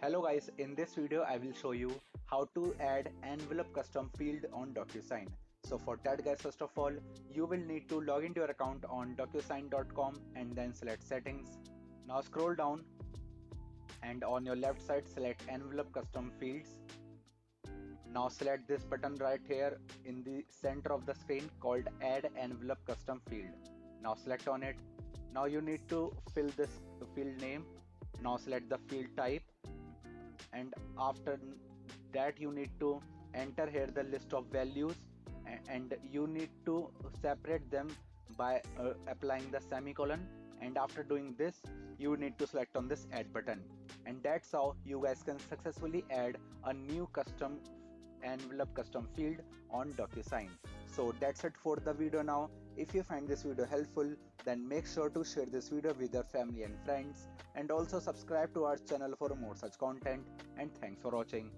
Hello guys, in this video I will show you how to add envelope custom field on DocuSign. So for that guys, first of all, you will need to log into your account on DocuSign.com and then select settings. Now scroll down and on your left side select envelope custom fields. Now select this button right here in the center of the screen called add envelope custom field. Now select on it. Now you need to fill this field name. Now select the field type, and after that you need to enter here the list of values, and you need to separate them by applying the semicolon, and after doing this you need to select on this add button, and that's how you guys can successfully add a new custom envelope custom field on DocuSign. So that's it for the video now. If you find this video helpful, then make sure to share this video with your family and friends, and also subscribe to our channel for more such content, and thanks for watching.